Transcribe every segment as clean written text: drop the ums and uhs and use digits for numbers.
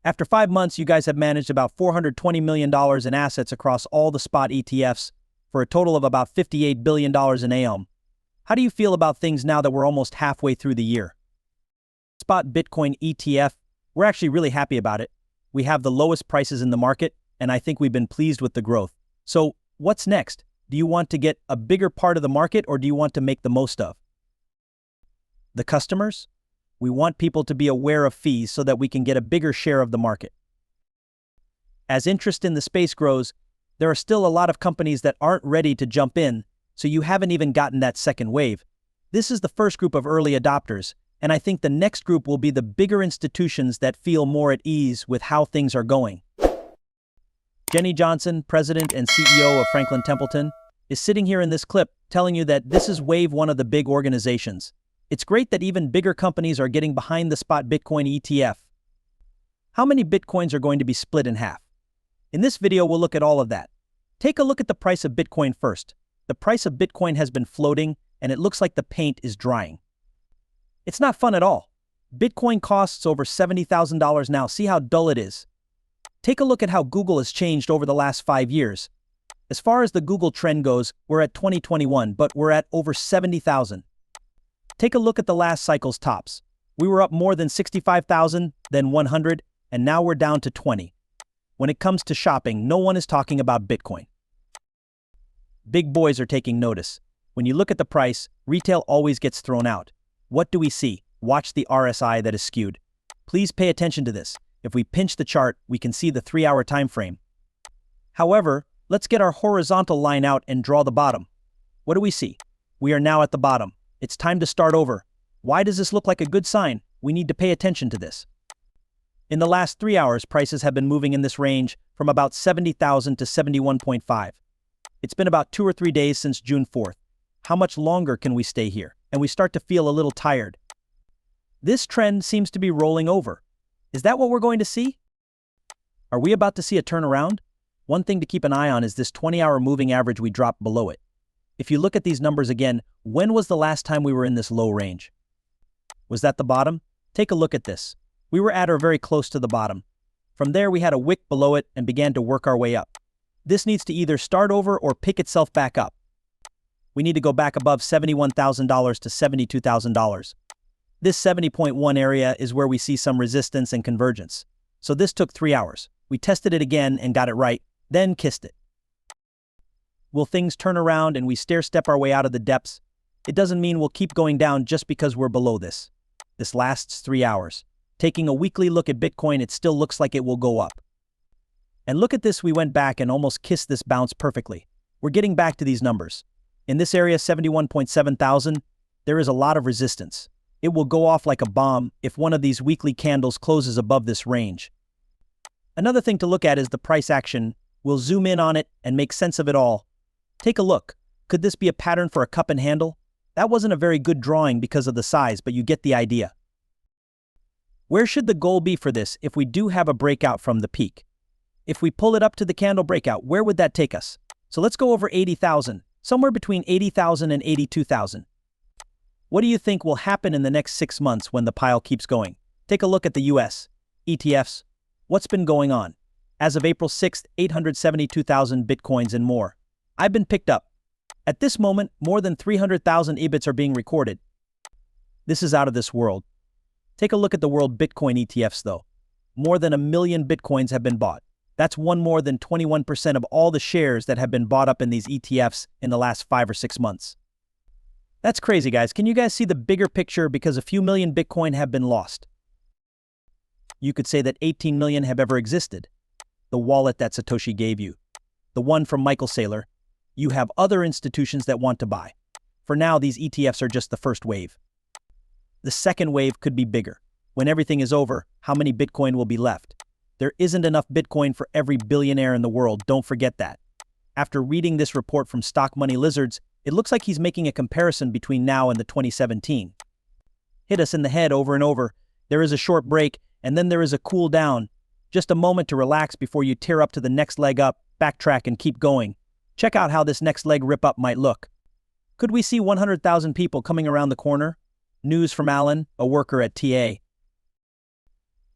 After 5 months, you guys have managed about $420 million in assets across all the spot ETFs for a total of about $58 billion in AUM. How do you feel about things now that we're almost halfway through the year? Spot Bitcoin ETF, we're actually really happy about it. We have the lowest prices in the market, and I think we've been pleased with the growth. So, what's next? Do you want to get a bigger part of the market, or do you want to make the most of the customers? We want people to be aware of fees so that we can get a bigger share of the market. As interest in the space grows, there are still a lot of companies that aren't ready to jump in, so you haven't even gotten that second wave. This is the first group of early adopters, and I think the next group will be the bigger institutions that feel more at ease with how things are going. Jenny Johnson, President and CEO of Franklin Templeton, is sitting here in this clip telling you that this is wave one of the big organizations. It's great that even bigger companies are getting behind the spot Bitcoin ETF. How many Bitcoins are going to be split in half? In this video, we'll look at all of that. Take a look at the price of Bitcoin first. The price of Bitcoin has been floating, and it looks like the paint is drying. It's not fun at all. Bitcoin costs over $70,000 now. See how dull it is. Take a look at how Google has changed over the last 5 years. As far as the Google trend goes, we're at 2021, but we're at over 70,000. Take a look at the last cycle's tops. We were up more than 65,000, then 100, and now we're down to 20. When it comes to shopping, no one is talking about Bitcoin. Big boys are taking notice. When you look at the price, retail always gets thrown out. What do we see? Watch the RSI that is skewed. Please pay attention to this. If we pinch the chart, we can see the 3-hour time frame. However, let's get our horizontal line out and draw the bottom. What do we see? We are now at the bottom. It's time to start over. Why does this look like a good sign? We need to pay attention to this. In the last 3 hours, prices have been moving in this range from about 70,000 to 71.5. It's been about 2 or 3 days since June 4th. How much longer can we stay here? And we start to feel a little tired. This trend seems to be rolling over. Is that what we're going to see? Are we about to see a turnaround? One thing to keep an eye on is this 20-hour moving average we dropped below it. If you look at these numbers again, when was the last time we were in this low range? Was that the bottom? Take a look at this. We were at or very close to the bottom. From there, we had a wick below it and began to work our way up. This needs to either start over or pick itself back up. We need to go back above $71,000 to $72,000. This 70.1 area is where we see some resistance and convergence. So this took 3 hours. We tested it again and got it right, then kissed it. Will things turn around and we stair-step our way out of the depths? It doesn't mean we'll keep going down just because we're below this. This lasts 3 hours. Taking a weekly look at Bitcoin, it still looks like it will go up. And look at this, we went back and almost kissed this bounce perfectly. We're getting back to these numbers. In this area, 71.7 thousand, there is a lot of resistance. It will go off like a bomb if one of these weekly candles closes above this range. Another thing to look at is the price action. We'll zoom in on it and make sense of it all. Take a look. Could this be a pattern for a cup and handle? That wasn't a very good drawing because of the size, but you get the idea. Where should the goal be for this if we do have a breakout from the peak? If we pull it up to the candle breakout, where would that take us? So let's go over 80,000, somewhere between 80,000 and 82,000. What do you think will happen in the next 6 months when the pile keeps going? Take a look at the US, ETFs. What's been going on? As of April 6th, 872,000 Bitcoins and more. I've been picked up. At this moment, more than 300,000 EBITs are being recorded. This is out of this world. Take a look at the world Bitcoin ETFs though. More than 1 million Bitcoins have been bought. That's more than 21% of all the shares that have been bought up in these ETFs in the last 5 or 6 months. That's crazy, guys. Can you guys see the bigger picture because a few million Bitcoin have been lost? You could say that 18 million have ever existed. The wallet that Satoshi gave you. The one from Michael Saylor. You have other institutions that want to buy. For now, these ETFs are just the first wave. The second wave could be bigger. When everything is over, how many Bitcoin will be left? There isn't enough Bitcoin for every billionaire in the world, don't forget that. After reading this report from Stock Money Lizards, it looks like he's making a comparison between now and the 2017. Hit us in the head over and over. There is a short break, and then there is a cool down. Just a moment to relax before you tear up to the next leg up, backtrack and keep going. Check out how this next leg rip up might look. Could we see 100,000 people coming around the corner? News from Alan, a worker at TA.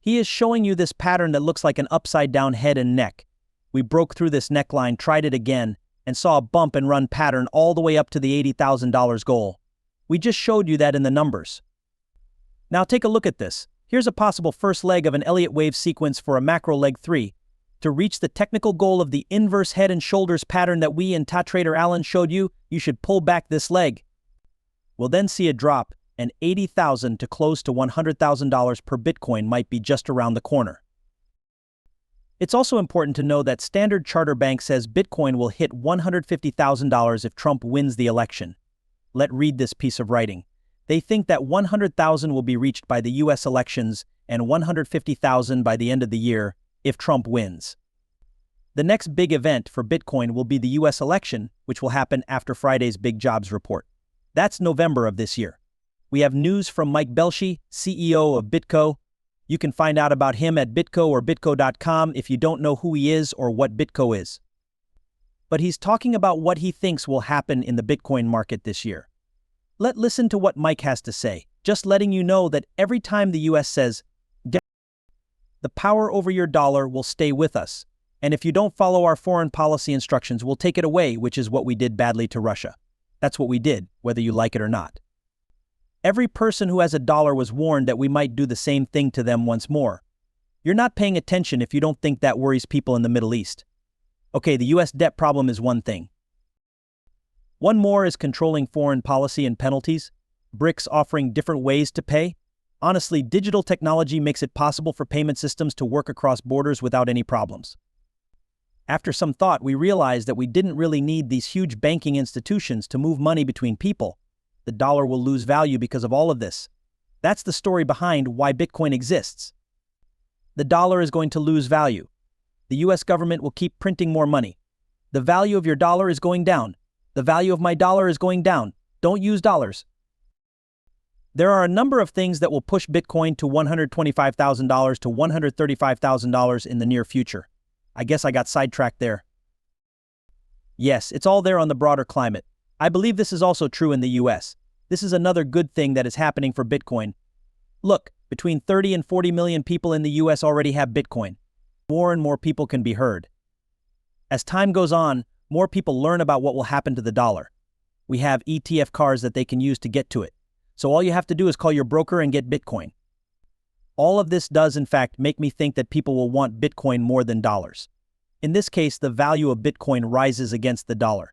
He is showing you this pattern that looks like an upside-down head and neck. We broke through this neckline, tried it again, and saw a bump and run pattern all the way up to the $80,000 goal. We just showed you that in the numbers. Now take a look at this. Here's a possible first leg of an Elliott wave sequence for a macro leg 3. To reach the technical goal of the inverse head and shoulders pattern that we and Trader Alan showed you, you should pull back this leg. We'll then see a drop, and $80,000 to close to $100,000 per Bitcoin might be just around the corner. It's also important to know that Standard Chartered Bank says Bitcoin will hit $150,000 if Trump wins the election. Let's read this piece of writing. They think that $100,000 will be reached by the US elections and $150,000 by the end of the year if Trump wins. The next big event for Bitcoin will be the US election, which will happen after Friday's big jobs report. That's November of this year. We have news from Mike Belshi, CEO of Bitco. You can find out about him at Bitco or Bitco.com if you don't know who he is or what Bitco is. But he's talking about what he thinks will happen in the Bitcoin market this year. Let's listen to what Mike has to say, just letting you know that every time the US says, the power over your dollar will stay with us, and if you don't follow our foreign policy instructions, we'll take it away, which is what we did badly to Russia. That's what we did, whether you like it or not. Every person who has a dollar was warned that we might do the same thing to them once more. You're not paying attention if you don't think that worries people in the Middle East. Okay, the US debt problem is one thing. One more is controlling foreign policy and penalties, BRICS offering different ways to pay. Honestly, digital technology makes it possible for payment systems to work across borders without any problems. After some thought, we realized that we didn't really need these huge banking institutions to move money between people. The dollar will lose value because of all of this. That's the story behind why Bitcoin exists. The dollar is going to lose value. The US government will keep printing more money. The value of your dollar is going down. The value of my dollar is going down. Don't use dollars. There are a number of things that will push Bitcoin to $125,000 to $135,000 in the near future. I guess I got sidetracked there. Yes, it's all there on the broader climate. I believe this is also true in the US. This is another good thing that is happening for Bitcoin. Look, between 30 and 40 million people in the US already have Bitcoin. More and more people can be heard. As time goes on, more people learn about what will happen to the dollar. We have ETF cards that they can use to get to it. So all you have to do is call your broker and get Bitcoin. All of this does, in fact, make me think that people will want Bitcoin more than dollars. In this case, the value of Bitcoin rises against the dollar.